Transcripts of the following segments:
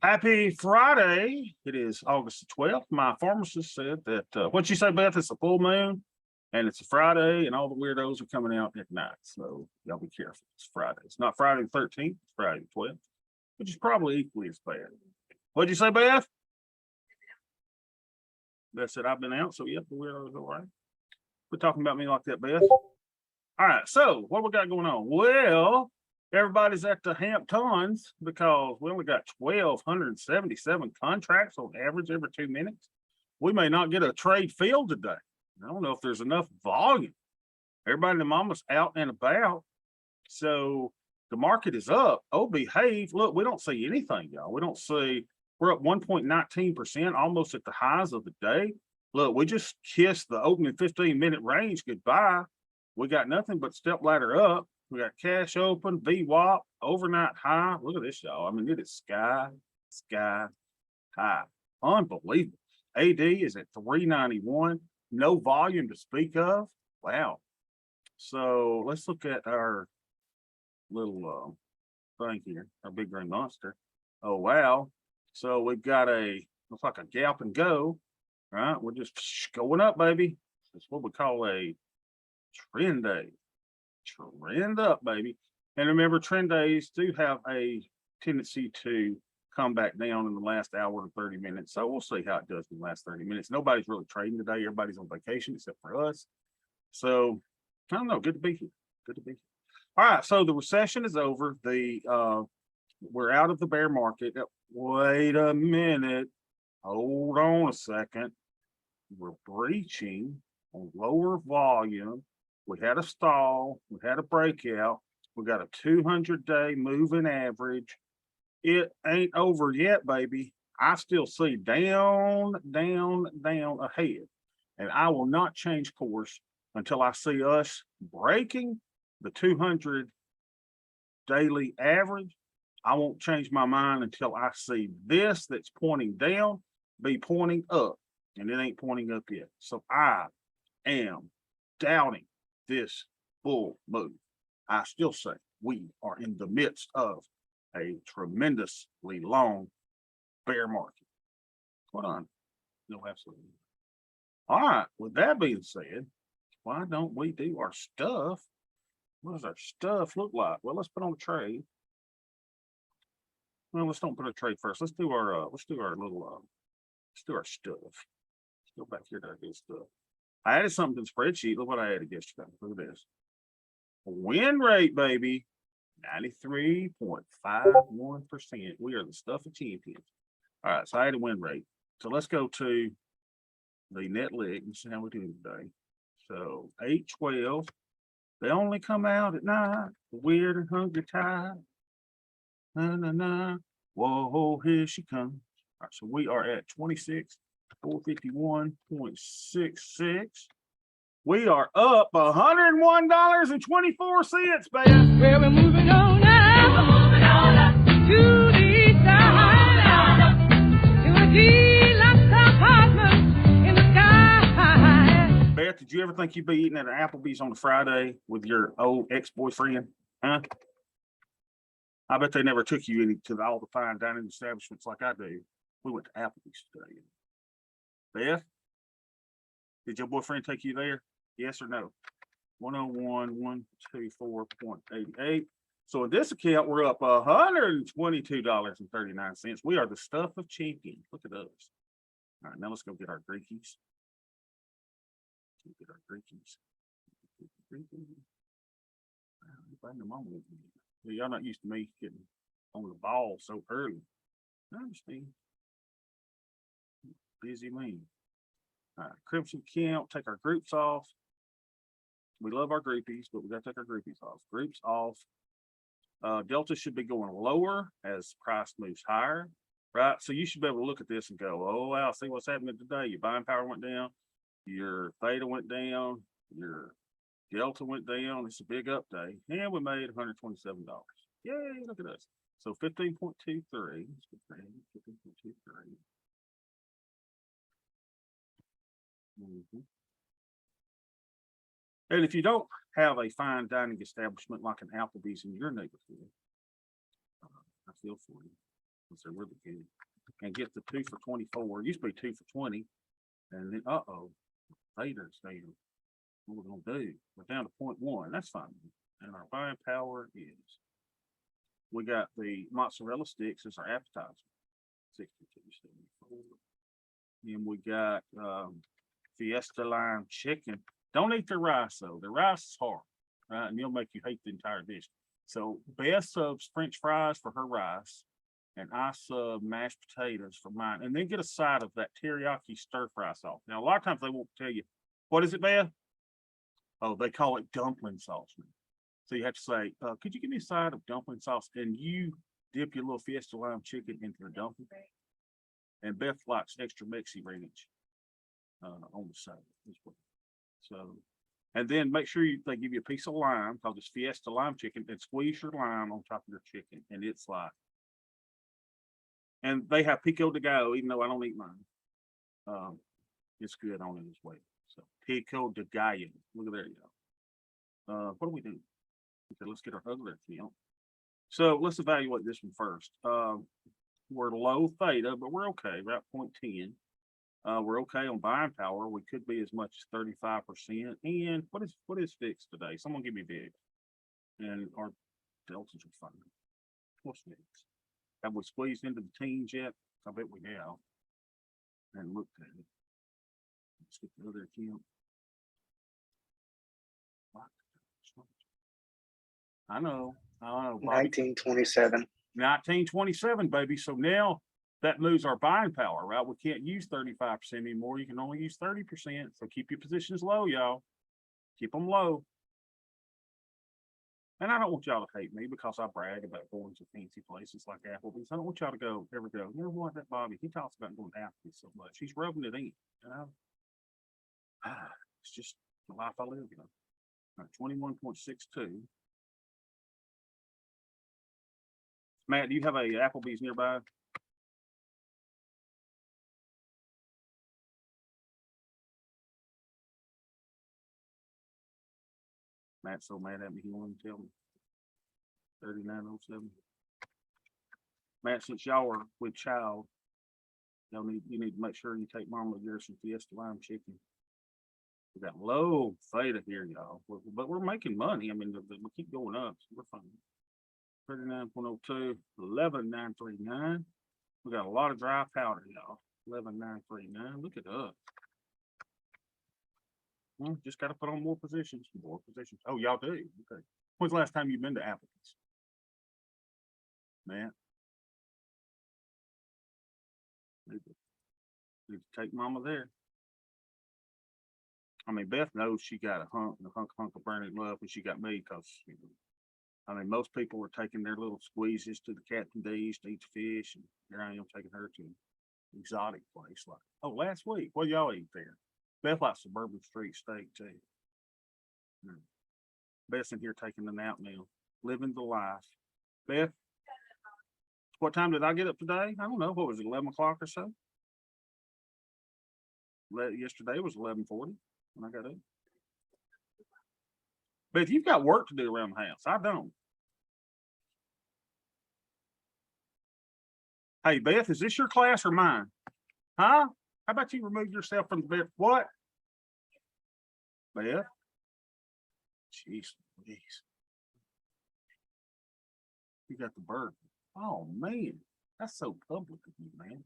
Happy Friday. It is August the 12th. My pharmacist said that, what'd you say, Beth? It's a full moon and it's a Friday and all the weirdos are coming out at night. So y'all be careful. It's Friday. It's not Friday the 13th, it's Friday the 12th, which is probably equally as bad. What'd you say, Beth? Beth said, I've been out. So, yep, the weirdos are all right. Quit talking about me like that, Beth. All right. So, what we got going on? Well, everybody's at the Hamptons because we only got 1,277 contracts on average every 2 minutes. We may not get a trade filled today. I don't know if there's enough volume. Everybody and the mama's out and about. So the market is up. Oh, behave. Look, we don't see anything, y'all. We don't see, we're up 1.19%, almost at the highs of the day. Look, we just kissed the opening 15-minute range goodbye. We got nothing but step ladder up. We got cash open, VWAP, overnight high. Look at this, y'all. I mean, it is sky high. Unbelievable. AD is at 391. No volume to speak of. Wow. So let's look at our little thing here, our big green monster. Oh, wow. So we've got looks like a gap and go, right? We're just going up, baby. That's what we call a trend day. Trend up, baby. And remember, trend days do have a tendency to come back down in the last hour to 30 minutes. So we'll see how it does in the last 30 minutes. Nobody's really trading today. Everybody's on vacation except for us. So I don't know. Good to be here. Good to be here. All right. So the recession is over. We're out of the bear market. Wait a minute. Hold on a second. We're breaching on lower volume. We had a stall. We had a breakout. We got a 200-day moving average. It ain't over yet, baby. I still see down ahead. And I will not change course until I see us breaking the 200 daily average. I won't change my mind until I see this that's pointing down be pointing up. And it ain't pointing up yet. So I am doubting this bull move. I still say we are in the midst of a tremendously long bear market. Hold on. No, absolutely. All right. With that being said, why don't we do our stuff? What does our stuff look like? Well, let's put on a trade. Well, let's don't put a trade first. Let's do our let's do our stuff. Let's go back here to our good stuff. I added something to the spreadsheet. Look what I added yesterday. Look at this. Win rate, baby. 93.51%. We are the stuff of champions. All right, so I had a win rate. So let's go to the net leg and see how we do today. So 812. They only come out at night. Weird and hungry tide. Na. Whoa, here she comes. All right, so we are at 26,451.66. We are up $101.24, baby. Well, we're moving on now to the side, to a deluxe apartment in the sky. Beth, did you ever think you'd be eating at an Applebee's on a Friday with your old ex-boyfriend? Huh? I bet they never took you to all the fine dining establishments like I do. We went to Applebee's today. Beth, did your boyfriend take you there? Yes or no? 101,124.88. So in this account, we're up $122.39. We are the stuff of champions. Look at us. All right, now let's go get our Greekies. Get our Greekies. Y'all not used to me getting on the ball so early. I understand. Busy man. All right, Crimson count, take our groups off. We love our groupies, but we got to take our groupies off. Groups off. Delta should be going lower as price moves higher, right? So you should be able to look at this and go, oh, wow, see what's happening today. Your buying power went down. Your theta went down. Your Delta went down. It's a big up day. And we made $127. Yay, look at us. So 15.23. 15.23. And if you don't have a fine dining establishment like an Applebee's in your neighborhood, I feel for you. because they're really good. And get the 2 for 24. It used to be 2 for 20. And then, Vader's there. What we're gonna do? We're down to 0.1. That's fine. And our buying power is. We got the mozzarella sticks as our appetizer. 62.74. And we got Fiesta lime chicken. Don't eat the rice though. The rice is hard, right? And it'll make you hate the entire dish. So Beth subs French fries for her rice, and I sub mashed potatoes for mine. And then get a side of that teriyaki stir fry sauce. Now a lot of times they won't tell you, what is it, Beth? Oh, they call it dumpling sauce. So you have to say, could you give me a side of dumpling sauce? And you dip your little Fiesta lime chicken into the dumpling. And Beth likes extra Mexi ranch on the side as well. So, and then make sure they give you a piece of lime because it's Fiesta lime chicken, and squeeze your lime on top of your chicken. And it's like, and they have pico de gallo, even though I don't eat mine. It's good on it as well. So pico de gallo. Look at there you go. What do we do? Okay, let's get our other account. So let's evaluate this one first. We're low theta, but we're okay, about 0.10. We're okay on buying power. We could be as much as 35%. And what is fixed today? Someone give me big. And our deltas are fine. What's fixed? Have we squeezed into the teens yet? I bet we have. And looked at it. Let's get the other account. I know. 1927. 1927, baby. So now that moves our buying power, right? We can't use 35% anymore. You can only use 30%. So keep your positions low, y'all. Keep them low. And I don't want y'all to hate me because I brag about going to fancy places like Applebee's. I don't want y'all to ever go, you know what, that Bobby, he talks about going to Applebee's so much. He's rubbing it in, you know? It's just the life I live, you know. All right, 21.62. Matt, do you have a Applebee's nearby? Matt's so mad at me, he won't tell me. 3907. Matt, since y'all are with child, you need to make sure you take Mama Garrison Fiesta lime chicken. We got low theta here, y'all, but we're making money. I mean, we keep going up, so we're fine. 39.02, 11,939. We got a lot of dry powder, y'all. 11,939. Look at us. Well, just got to put on more positions. More positions. Oh, y'all do. Okay. When's the last time you've been to Applebee's? Man. Need to take Mama there. I mean, Beth knows she got a hunk of burning love when she got me because, you know, I mean, most people were taking their little squeezes to the Captain D's to eat fish, and here I am taking her to an exotic place. Like, oh, last week, what y'all eat there? Beth likes suburban street steak too. Beth's in here taking a nap now, living the life. Beth, what time did I get up today? I don't know. What was it, 11 o'clock or so? Yesterday was 11:40 when I got up. Beth, you've got work to do around the house. I don't. Hey, Beth, is this your class or mine? Huh? How about you remove yourself from the bed? What? Beth? Jeez, jeez. You got the burger. Oh, man. That's so public of you, man.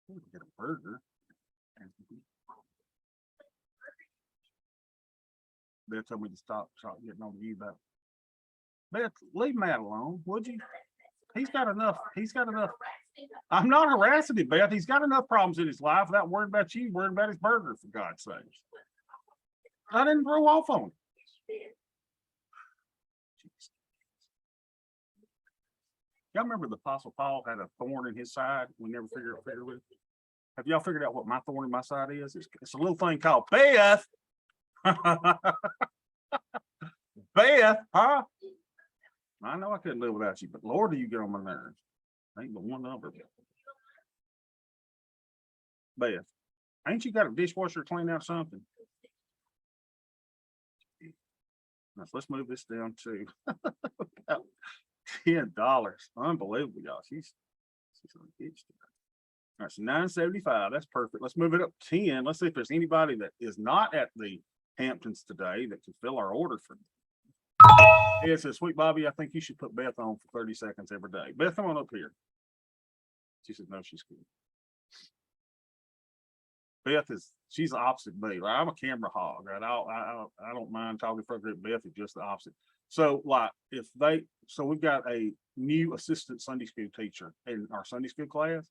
You get a burger. Beth told me to stop getting on you about. Beth, leave Matt alone, would you? He's got enough. I'm not harassing him, Beth. He's got enough problems in his life without worrying about you, worrying about his burger, for God's sake. I didn't throw off on him. Y'all remember the Apostle Paul had a thorn in his side? We never figured it. Have y'all figured out what my thorn in my side is? It's a little thing called Beth. Beth, huh? I know I couldn't live without you, but Lord, do you get on my nerves? Ain't but one number. Beth, ain't you got a dishwasher to clean out something? Now, let's move this down to $10. Unbelievable, y'all. She's All right, so 975, that's perfect. Let's move it up to 10. Let's see if there's anybody that is not at the Hamptons today that can fill our order for. Yeah, it says, Sweet Bobby, I think you should put Beth on for 30 seconds every day. Beth, come on up here. She said, no, she's good. Beth she's the opposite of me. Like, I'm a camera hog, right? I don't mind talking for Beth is just the opposite. So like so we've got a new assistant Sunday school teacher in our Sunday school class,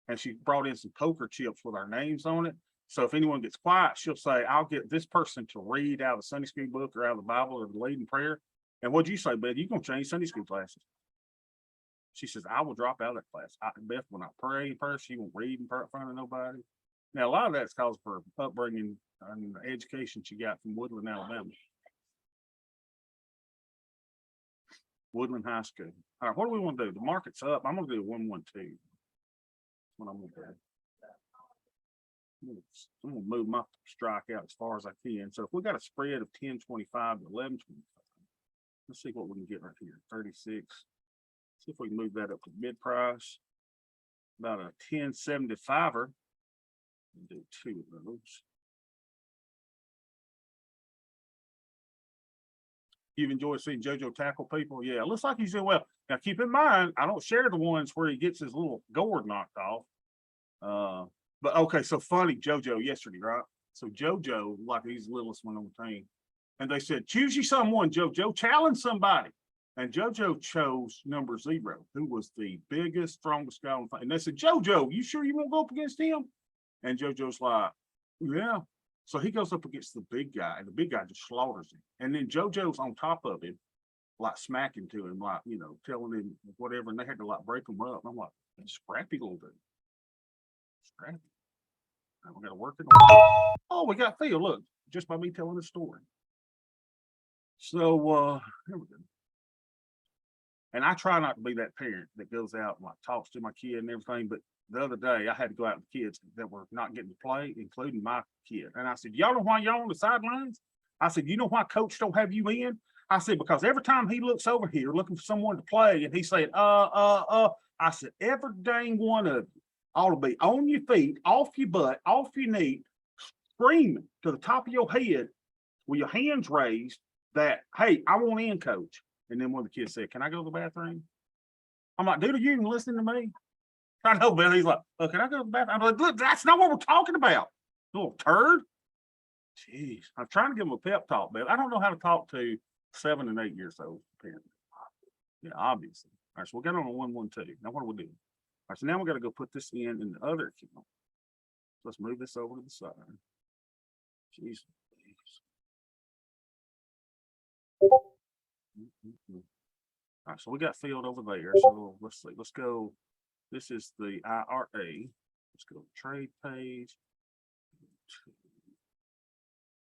and she brought in some poker chips with our names on it. So if anyone gets quiet, she'll say, I'll get this person to read out of the Sunday school book or out of the Bible or the leading prayer. And what'd you say, Beth? You gonna change Sunday school classes? She says, I will drop out of that class. Beth will not pray in person. She won't read in front of nobody. Now, a lot of that's caused for upbringing and the education she got from Woodland, Alabama. Woodland High School. All right, what do we want to do? The market's up. I'm going to do 112. That's what I'm going to do. I'm going to move my strike out as far as I can. So if we got a spread of 10.25 to 11.25, let's see what we can get right here. 36. See if we can move that up to mid price. About a 10.75er. Do two of those. You've enjoyed seeing JoJo tackle people? Yeah, it looks like he's doing well. Now keep in mind, I don't share the ones where he gets his little gourd knocked off. But okay, so funny JoJo yesterday, right? So JoJo, like he's the littlest one on the team. And they said, choose you someone, JoJo, challenge somebody. And JoJo chose number 0, who was the biggest, strongest guy on the team. And they said, JoJo, you sure you won't go up against him? And JoJo's like, yeah. So he goes up against the big guy, and the big guy just slaughters him. And then JoJo's on top of him, like smacking to him, like, you know, telling him whatever. And they had to like break him up. And I'm like, scrappy little dude. Scrappy. Now we got to work it on. Oh, we got Phil. Look, just by me telling the story. So, here we go. And I try not to be that parent that goes out and like talks to my kid and everything, but the other day I had to go out with kids that were not getting to play, including my kid. And I said, y'all know why y'all on the sidelines? I said, you know why coach don't have you in? I said, because every time he looks over here looking for someone to play and he said, I said, every dang one of you ought to be on your feet, off your butt, off your knee, screaming to the top of your head with your hands raised that, hey, I want in, coach. And then one of the kids said, can I go to the bathroom? I'm like, dude, are you even listening to me? I know, Bill. He's like, oh, can I go to the bathroom? I'm like, look, that's not what we're talking about. Little turd. Jeez. I'm trying to give him a pep talk, Bill. I don't know how to talk to 7 and 8 years old, apparently. Yeah, obviously. All right, so we'll get on a 112. Now, what do we do? All right, so now we got to go put this in the other account. Let's move this over to the side. Jeez. All right, so we got filled over there. So let's see. Let's go. This is the IRA. Let's go to trade page.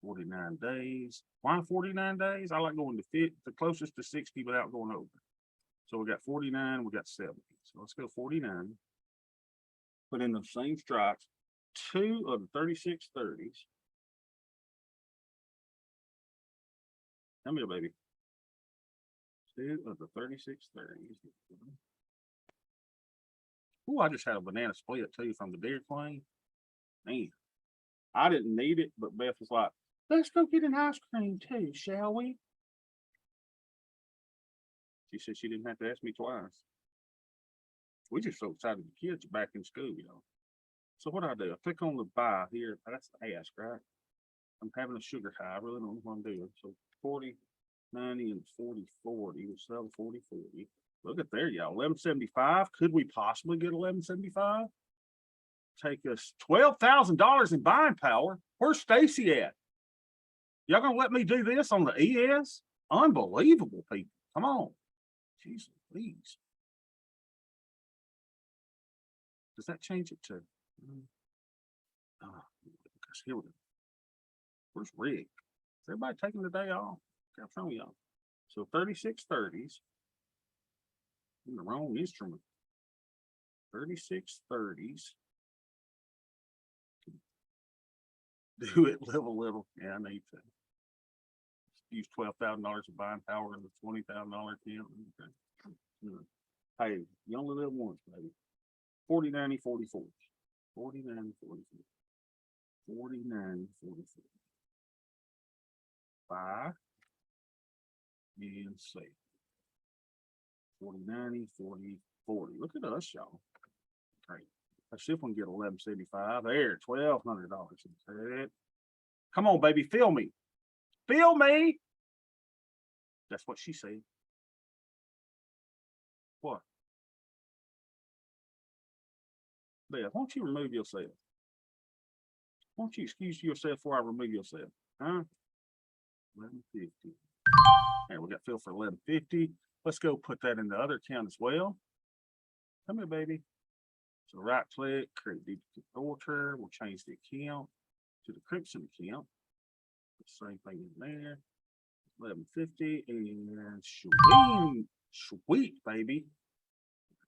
49 days. Why 49 days? I like going to fit the closest to 60 without going over. So we got 49, we got 70. So let's go 49. Put in the same strikes. 2 of the 36 30s. Come here, baby. 2 of the 36 30s. Oh, I just had a banana split too from the Dairy Queen. Man, I didn't need it, but Beth was like, let's go get an ice cream too, shall we? She said she didn't have to ask me twice. We just so excited the kids are back in school, you know. So what I do, I click on the buy here. That's the ask, right? I'm having a sugar high. I really don't know what I'm doing. So 40, 90, and 40, 40. We'll sell 40, 40. Look at there, y'all. 1175. Could we possibly get 1175? Take us $12,000 in buying power. Where's Stacy at? Y'all gonna let me do this on the ES? Unbelievable, people. Come on. Jeez, please. Does that change it to? Here we go. Where's Rick? Is everybody taking the day off? Got some of y'all. So 36 30s. In the wrong instrument. 36 30s. Do it little. Yeah, I need to use $12,000 of buying power in the $20,000 account. Okay. Hey, you only live once, baby. 40, 90, 44. 40, 90, 44. 40, 90, 44. 5 and 6. 40, 90, 40, 40. Look at us, y'all. Great. Let's see if we can get 1175. There, $1,200. Come on, baby, fill me. Fill me. That's what she said. What? Beth, why don't you remove yourself? Why don't you excuse yourself before I remove yourself? Huh? 1150. There, we got Phil for 1150. Let's go put that in the other account as well. Come here, baby. So right click, create duplicate filter. We'll change the account to the Crimson account. The same thing in there. 1150 and sweet, baby.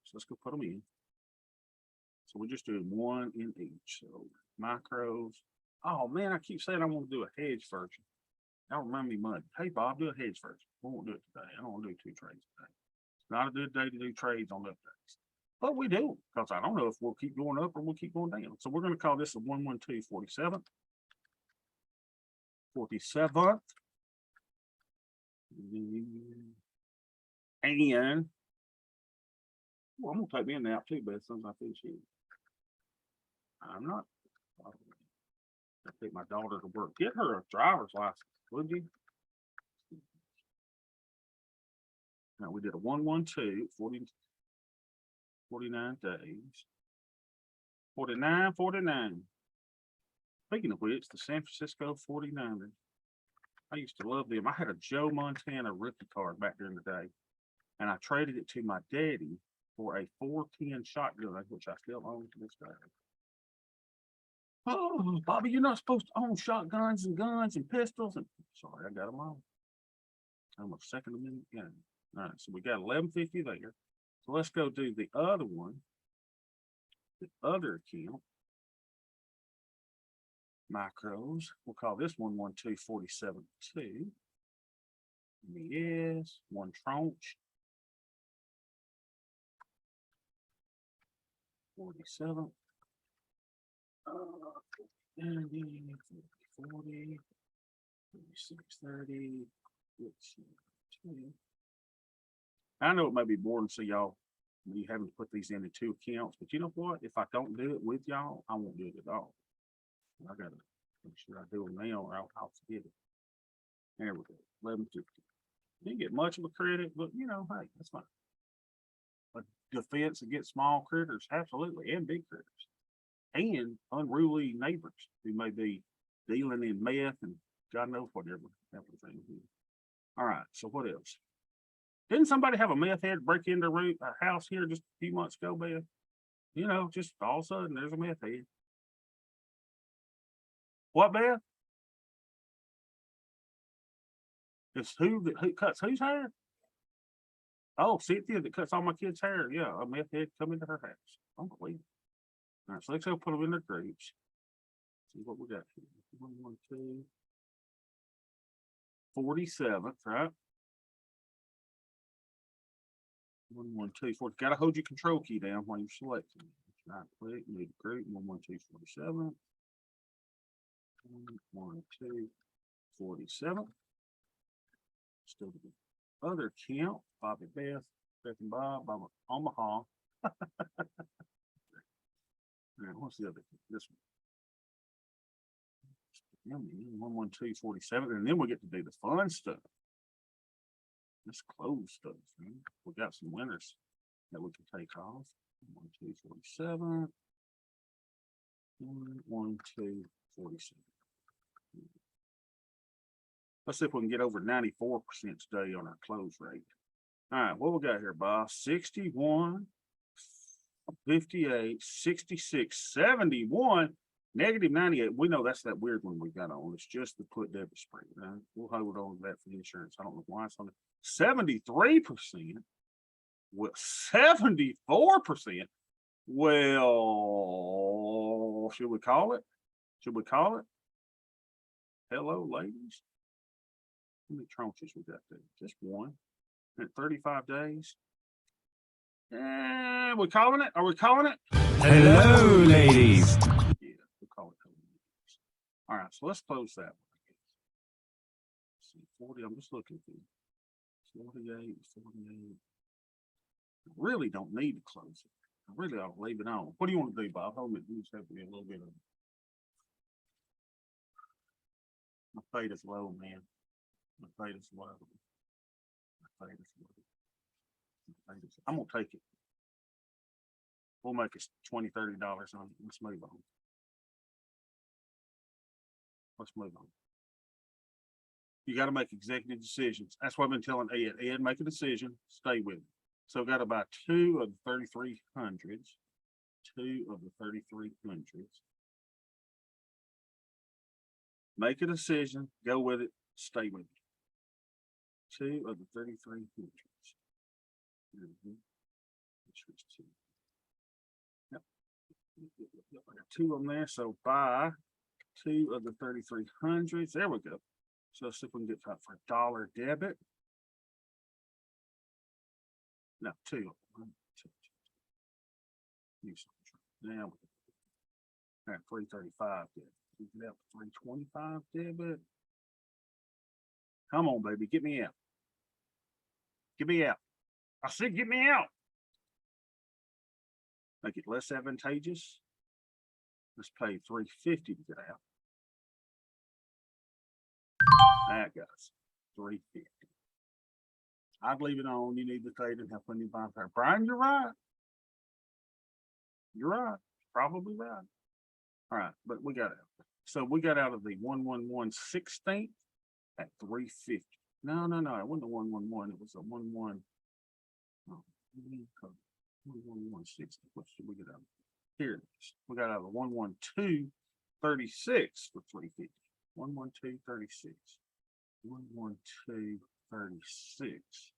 So let's go put them in. So we're just doing one in each. So macros. Oh man, I keep saying I want to do a hedge version. That'll remind me money. Hey Bob, do a hedge version. We won't do it today. I don't want to do 2 trades today. It's not a good day to do trades on updates. But we do, because I don't know if we'll keep going up or we'll keep going down. So we're going to call this a 11247. 47th. And well, I'm gonna type in now too, but since I finish it. I'm not. I take my daughter to work. Get her a driver's license, would you? Now we did a 112, 49 days. 49. Speaking of which, the San Francisco 49ers. I used to love them. I had a Joe Montana rookie card back during the day, and I traded it to my daddy for a 410 shotgun, which I still own to this day. Oh, Bobby, you're not supposed to own shotguns and guns and pistols. And sorry, I got them all. I'm a Second Amendment gun. All right, so we got 1150 there. So let's go do the other one, the other account. Macros. We'll call this 11247.2. Yes, one tranche. 47. 40, 3630. I know it may be boring to y'all when you having to put these into 2 accounts, but you know what? If I don't do it with y'all, I won't do it at all. I gotta make sure I do them now or I'll forget it. There we go. 1150. Didn't get much of a credit, but you know, hey, that's fine. A defense against small critters, absolutely, and big critters. And unruly neighbors who may be dealing in meth and God knows whatever. Everything. All right, so what else? Didn't somebody have a meth head break into a house here just a few months ago, Beth? You know, just all of a sudden there's a meth head. What, Beth? It's who cuts whose hair? Oh, Cynthia that cuts all my kids' hair. Yeah, a meth head come into her house. Unbelievable. All right, so let's go put them in their groups. See what we got here. 112. 47th, right? 11240. Gotta hold your control key down while you're selecting. Right click, move group 11247. 11247. Still the other account, Bobby Beth and Bob, Omaha. Right, what's the other? This one. 11247, and then we get to do the fun stuff. This close stuff. Man. We got some winners that we can take off. 11247. 11247. Let's see if we can get over 94% today on our close rate. All right, what we got here, boss? 61, 58, 66, 71, negative 98. We know that's that weird one we got on. It's just the put debit spread. Right? We'll hold on to that for the insurance. I don't know why it's on 73%. Well, 74%. Well, should we call it? Should we call it? Hello, ladies. How many tranches we got there? Just one. At 35 days. And we're calling it? Are we calling it? Hello, ladies. Yeah, we'll call it. All right, so let's close that one. Let's see, 40, I'm just looking through. 48, 48. Really don't need to close it. I really ought to leave it on. What do you want to do, Bob? Hold me. You just have to be a little bit of. My fate is low, man. My fate is low. My fate is low. My fate is- I'm gonna take it. We'll make it $20, $30 on it. Let's move on. Let's move on. You got to make executive decisions. That's what I've been telling Ed. Ed, make a decision. Stay with it. So got to buy 2 of the 3,300s. 2 of the 3,300s. Make a decision. Go with it. Stay with it. 2 of the 3,300s. Yep. I got 2 of them there. So buy 2 of the 3,300s. There we go. So let's see if we can get that for $1 debit. No, 2. Now, at 335 debit. We get out 325 debit. Come on, baby, get me out. Get me out. I said, get me out. Make it less advantageous. Let's pay $350 to get out. That guys, $350. I'd leave it on. You need the data and have plenty of buying power. Brian, you're right. You're right. Probably right. All right, but we got out. So we got out of the 111/16 at 350. No, it wasn't a 111. It was a 11. Oh, 111/60. What should we get out of? Here it is. We got out of the 112/36 for 350. 112/36. 112/36.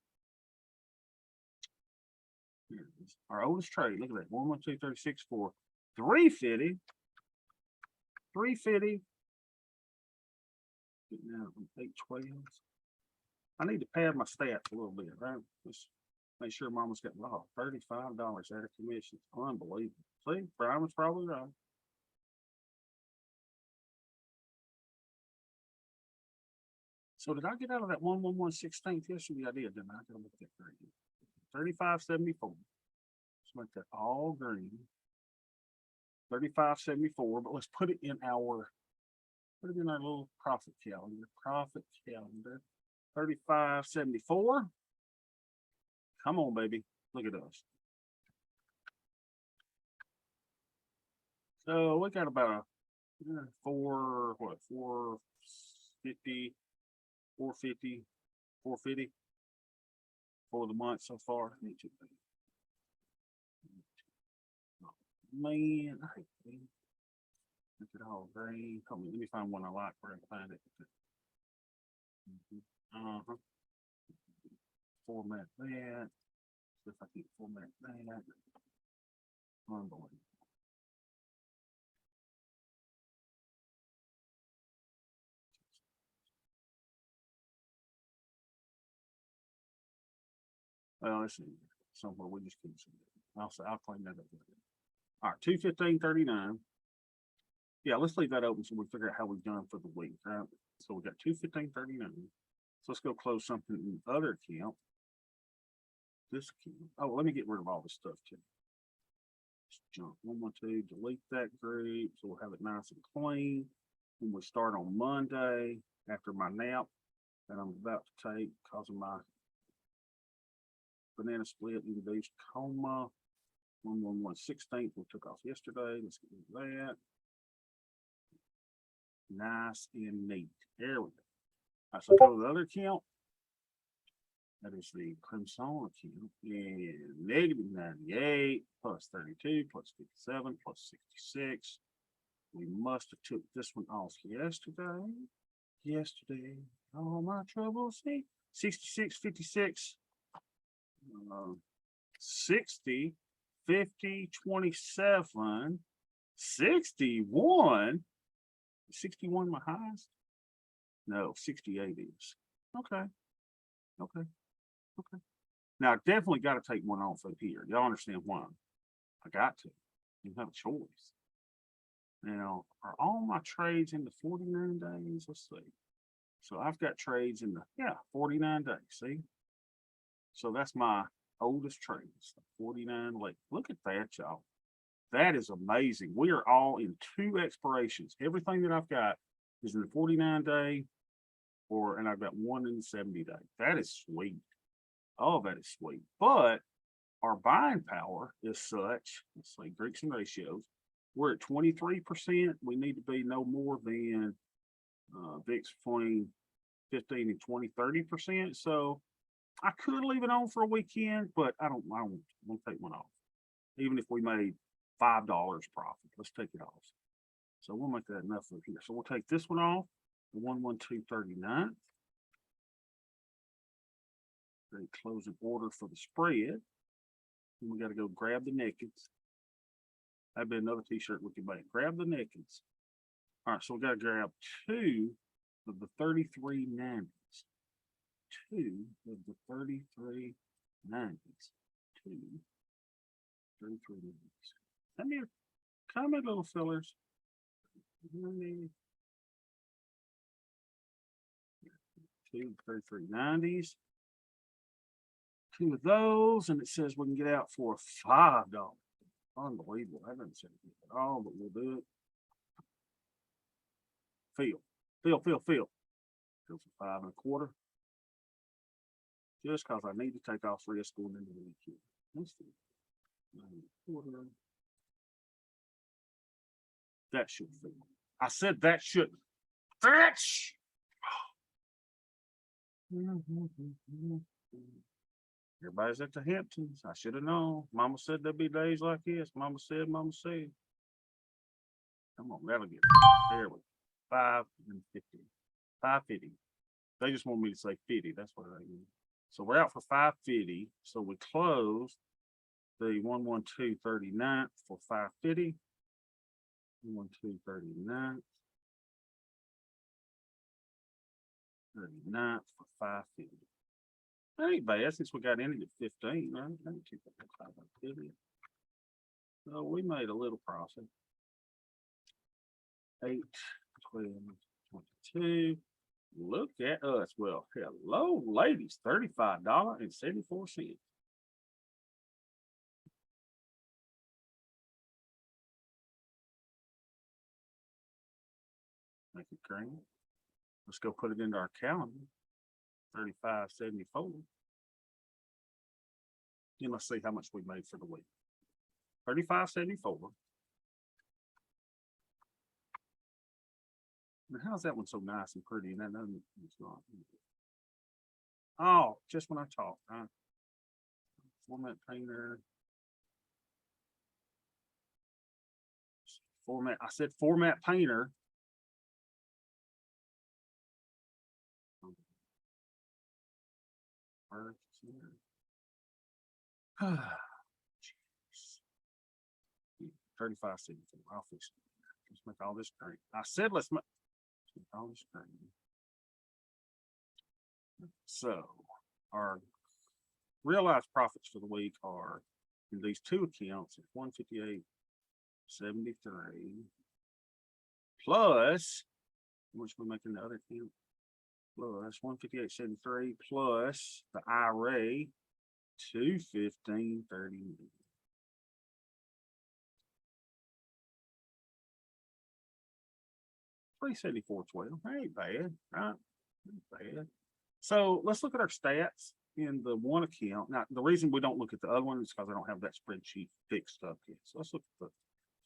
Here it is. Our oldest trade. Look at that. 112/36 for 350. 350. Getting out of 812s. I need to pad my stats a little bit, right? Just make sure Mama's got $35 out of commissions. Unbelievable. See, Brian was probably right. So did I get out of that 111/16? Yesterday I did, didn't I? I gotta look at that green. 35.74. Let's make that all green. 35.74, but let's put it in our little profit calendar. Profit calendar. 35.74. Come on, baby. Look at us. So we got about a 450 for the month so far. Man, I hate green. Look at all green. Let me find one I like where I can find it. Format that. See if I can format that. Unbelievable. Well, let's see. Somewhere we just keep some. I'll clean that up later. All right, 215.39. Yeah, let's leave that open so we figure out how we've done for the week, right? So we got 215.39. So let's go close something in the other account. This account. Oh, let me get rid of all this stuff too. Just jump 112, delete that group so we'll have it nice and clean. When we start on Monday after my nap that I'm about to take because of my banana split induced coma. 111/16 we took off yesterday. Let's get rid of that. Nice and neat. There we go. All right, so go to the other account. That is the Crimson account. And -98 plus 32 plus 57 plus 66. We must have took this one off yesterday. All my troubles. See, 66, 56, 60, 50, 27, 61. 61 my highest? No, 68 is. Okay. Now I definitely got to take one off up here. Y'all understand why? I got to. You have a choice. Now, are all my trades in the 49 days? Let's see. So I've got trades in the 49 days. See? So that's my oldest trades, 49 late. Look at that, y'all. That is amazing. We are all in 2 expirations. Everything that I've got is in the 49 day and I've got 1 in the 70 day. That is sweet. Oh, that is sweet. But our buying power is such, let's see, Greeks and ratios. We're at 23%. We need to be no more than VIX between 15 and 20, 30%. So I could leave it on for a weekend, but I don't want to take one off. Even if we made $5 profit, let's take it off. So we'll make that enough of here. So we'll take this one off, the 112.39. Great closing order for the spread. And we got to go grab the nakeds. That'd be another t-shirt we could make. Grab the nakeds. All right, so we got to grab 2 of the 33.90s. 2 of the 33.90s. 2 33.90s. Come here. Come here, little fillers. 2 33.90s. 2 of those, and it says we can get out for $5. Unbelievable. I haven't said it at all, but we'll do it. Fill. Fill for 5 1/4. Just because I need to take off risk going into the weekend. Let's see. 9 1/4. That should fill. I said that should. That's. Everybody's at the Hamptons. I should have known. Mama said there'd be days like this. Mama said. Come on, that'll get it. There we go. 5 and 50. 550. They just want me to say 50. That's what I mean. So we're out for 550. So we close the 112.39 for 550. 112.39. 39 for 550. That ain't bad since we got in it at 15, right? So we made a little profit. 8, 12, 22. Look at us. Well, hello, ladies. $35.74. Make it green. Let's go put it into our calendar. 35.74. And let's see how much we made for the week. 35.74. Now, how's that one so nice and pretty? And that doesn't, it's not. Oh, just when I talk, huh? Format painter. Format. I said format painter. $35.74. I'll fix it. Let's make all this green. I said let's make all this green. So our realized profits for the week are in these 2 accounts at 158.73 plus how much we making the other account? Plus 158.73 plus the IRA 215.30. 374.12. Ain't bad, right? Ain't bad. So let's look at our stats in the one account. Now, the reason we don't look at the other one is because I don't have that spreadsheet fixed up yet. So let's look at the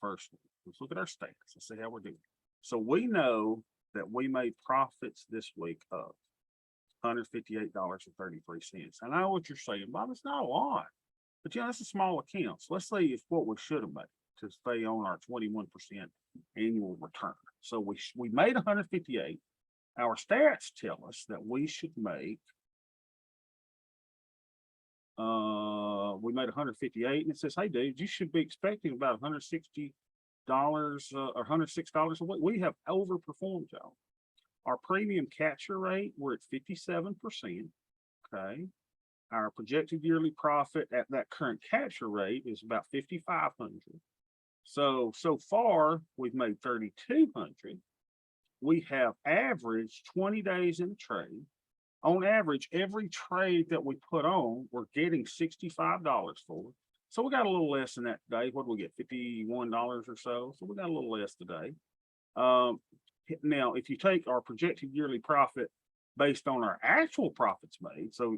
first one. Let's look at our stats. Let's see how we're doing. So we know that we made profits this week of $158.33. I know what you're saying, Bob, it's not a lot, but that's a small account. So let's see if what we should have made to stay on our 21% annual return. So we made 158. Our stats tell us that we should make we made 158, and it says, hey dude, you should be expecting about $160 or $106 a week. We have overperformed, y'all. Our premium capture rate, we're at 57%. Okay. Our projected yearly profit at that current capture rate is about 5,500. So far we've made 3,200. We have averaged 20 days in the trade. On average, every trade that we put on, we're getting $65 for. So we got a little less than that today. What do we get? $51 or so. So we got a little less today. Now, if you take our projected yearly profit based on our actual profits made, so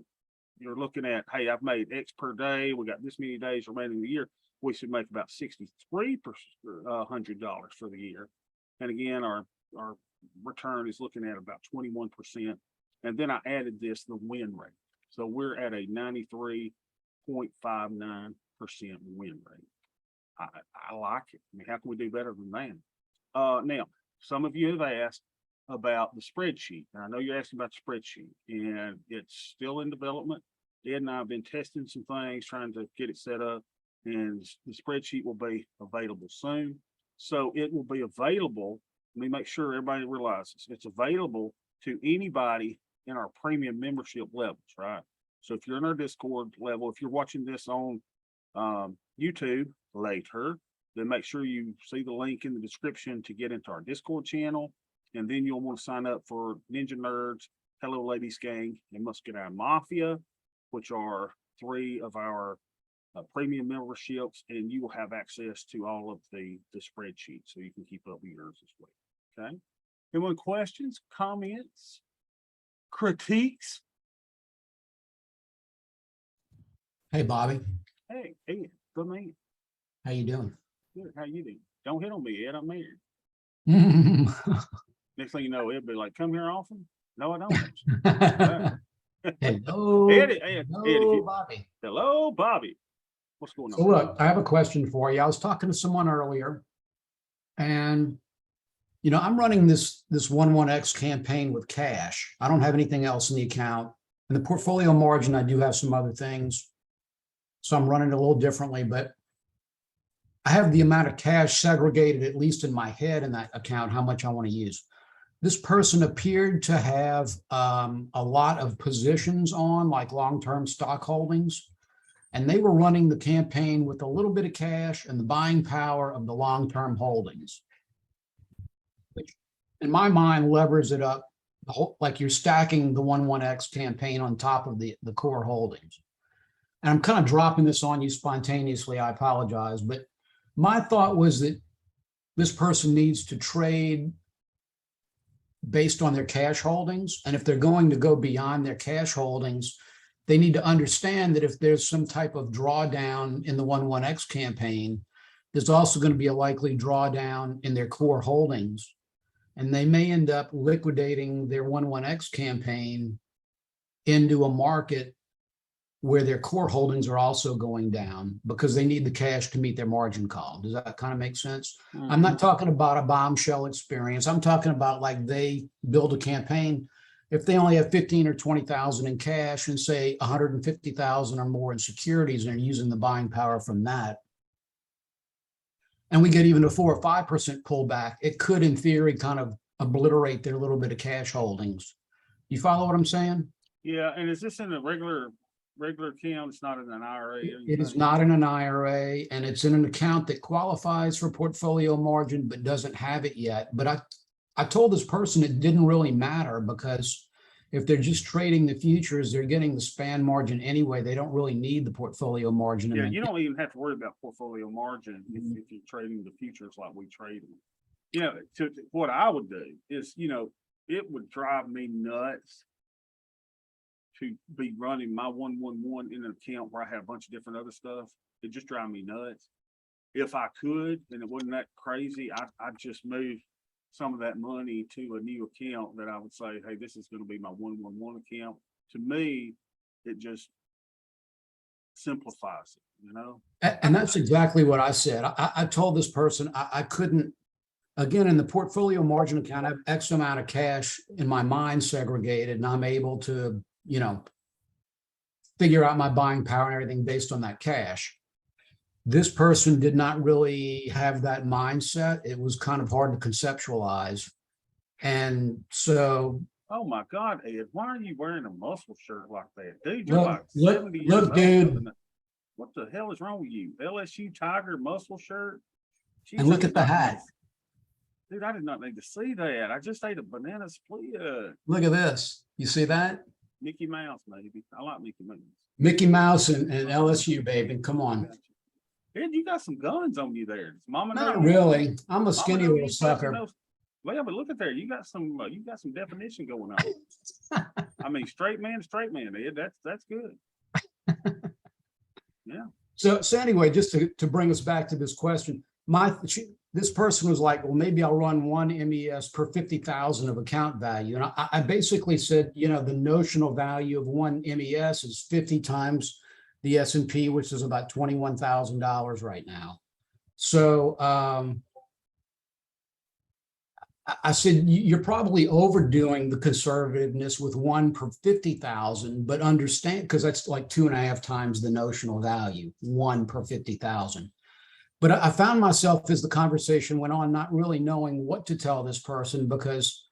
you're looking at, hey, I've made X per day. We got this many days remaining in the year. We should make about $6,300 for the year. And again, our return is looking at about 21%. And then I added this, the win rate. So we're at a 93.59% win rate. I like it. I mean, how can we do better than that? Now, some of you have asked about the spreadsheet. And I know you're asking about the spreadsheet, and it's still in development. Ed and I have been testing some things, trying to get it set up, and the spreadsheet will be available soon. So it will be available. Let me make sure everybody realizes it's available to anybody in our premium membership levels, right? So if you're in our Discord level, if you're watching this on YouTube later, then make sure you see the link in the description to get into our Discord channel. And then you'll want to sign up for Ninja Nerds, Hello Ladies Gang, and Muscadine Mafia, which are 3 of our premium memberships, and you will have access to all of the spreadsheets, so you can keep up with yours as well. Okay. Anyone questions, comments, critiques? Hey, Bobby. Hey, Ed, good man. How you doing? Good. How you doing? Don't hit on me, Ed. I'm married. Next thing you know, Ed be like, come here often? No, I don't. Hello, Ed, hello, Bobby. hello, Bobby. What's going on? So look, I have a question for you. I was talking to someone earlier, and I'm running this 11X campaign with cash. I don't have anything else in the account. In the portfolio margin, I do have some other things. So I'm running it a little differently, but I have the amount of cash segregated, at least in my head, in that account, how much I want to use. This person appeared to have a lot of positions on, like long-term stock holdings, and they were running the campaign with a little bit of cash and the buying power of the long-term holdings, which in my mind levers it up, like you're stacking the 11X campaign on top of the core holdings. And I'm kind of dropping this on you spontaneously. I apologize, but my thought was that this person needs to trade based on their cash holdings. And if they're going to go beyond their cash holdings, they need to understand that if there's some type of drawdown in the 11X campaign, there's also going to be a likely drawdown in their core holdings. And they may end up liquidating their 11X campaign into a market where their core holdings are also going down because they need the cash to meet their margin call. Does that kind of make sense? I'm not talking about a bombshell experience. I'm talking about like they build a campaign. If they only have 15 or 20,000 in cash and say 150,000 or more in securities and are using the buying power from that, and we get even a 4 or 5% pullback, it could in theory kind of obliterate their little bit of cash holdings. You follow what I'm saying? Yeah, and is this in a regular account? It's not in an IRA? It is not in an IRA, and it's in an account that qualifies for portfolio margin but doesn't have it yet. But I told this person it didn't really matter because if they're just trading the futures, they're getting the span margin anyway. They don't really need the portfolio margin. Yeah, you don't even have to worry about portfolio margin if you're trading the futures like we trade them. What I would do is, it would drive me nuts to be running my 111 in an account where I have a bunch of different other stuff. It just drive me nuts. If I could, and it wasn't that crazy, I'd just move some of that money to a new account that I would say, hey, this is going to be my 111 account. To me, it just simplifies it, And that's exactly what I said. I told this person I couldn't, again, in the portfolio margin account, I have X amount of cash in my mind segregated, and I'm able to, figure out my buying power and everything based on that cash. This person did not really have that mindset. It was kind of hard to conceptualize. And so. Oh my God, Ed, why are you wearing a muscle shirt like that? Dude, you're like 70 years look, old. dude. What the hell is wrong with you? LSU Tiger muscle shirt? And look at the hat. Dude, I did not need to see that. I just ate a banana split. Look at this. You see that? Mickey Mouse, maybe. I like Mickey Mouse. Mickey Mouse and LSU, baby. Come on. Ed, you got some guns on you there. Does Mama know Not you- really. I'm a Mama skinny know you little sucker. touching those- Well, yeah, but look at there. You got some definition going on. I mean, straight man, Ed. That's good. Yeah. So anyway, just to bring us back to this question, this person was like, well, maybe I'll run one MES per 50,000 of account value. And I basically said, the notional value of one MES is 50 times the S&P, which is about $21,000 right now. So I said, you're probably overdoing the conservativeness with one per 50,000, but understand, because that's like 2.5 times the notional value, one per 50,000. But I found myself as the conversation went on, not really knowing what to tell this person, because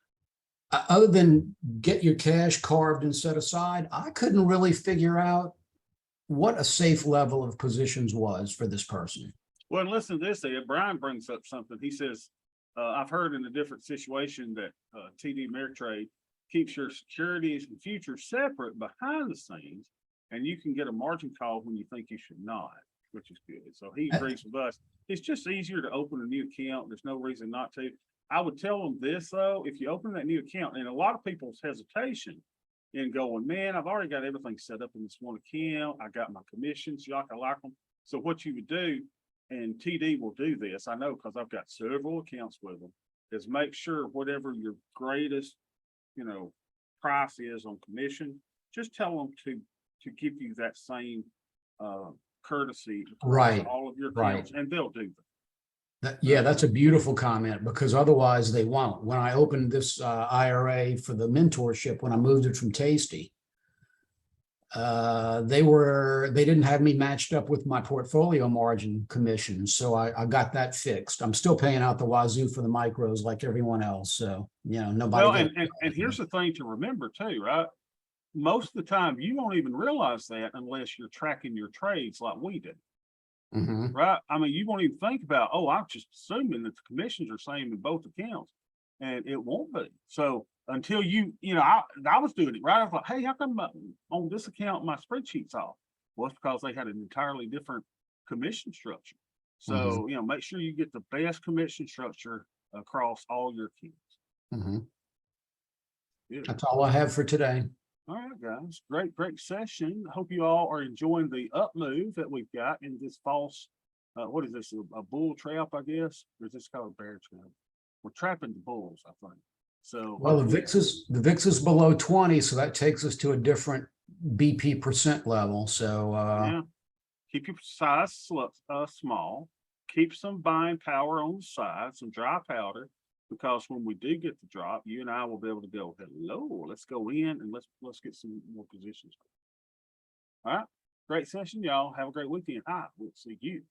other than get your cash carved and set aside, I couldn't really figure out what a safe level of positions was for this person. Well, and listen to this, Ed. Brian brings up something. He says, I've heard in a different situation that TD Ameritrade keeps your securities and futures separate behind the scenes, and you can get a margin call when you think you should not, which is good. So he agrees with us. It's just easier to open a new account. There's no reason not to. I would tell them this, though, if you open that new account, and a lot of people's hesitation in going, man, I've already got everything set up in this one account. I got my commissions, y'all can like them. So what you would do, and TD will do this, I know, because I've got several accounts with them, is make sure whatever your greatest, price is on commission, just tell them to give you that same courtesy across Right, all of your right. accounts, and they'll do that. Yeah, that's a beautiful comment, because otherwise they won't. When I opened this IRA for the mentorship, when I moved it from Tasty, they didn't have me matched up with my portfolio margin commission. So I got that fixed. I'm still paying out the wazoo for the micros like everyone else. So, nobody. Well, and here's the thing to remember too, right? Most of the time you won't even realize that unless you're tracking your trades like we did. Mhm. Right? I mean, you won't even think about, I'm just assuming that the commissions are same in both accounts, and it won't be. So until I was doing it, right? I was like, hey, how come on this account my spreadsheet's off? Well, it's because they had an entirely different commission structure. So, make sure you get the best commission structure across all your accounts. Mhm. Yeah. That's all I have for today. All right, guys, great session. I hope you all are enjoying the up move that we've got in this false, what is this, a bull trap, I guess? Or is this called a bear trap? We're trapping the bulls, I think. So, Well, the VIX is below 20, so that takes us to a different BP percent level. So yeah, keep your size small, keep some buying power on the side, some dry powder, because when we do get the drop, you and I will be able to go, hello, let's go in and let's get some more positions. All right, great session, y'all. Have a great weekend. I will see you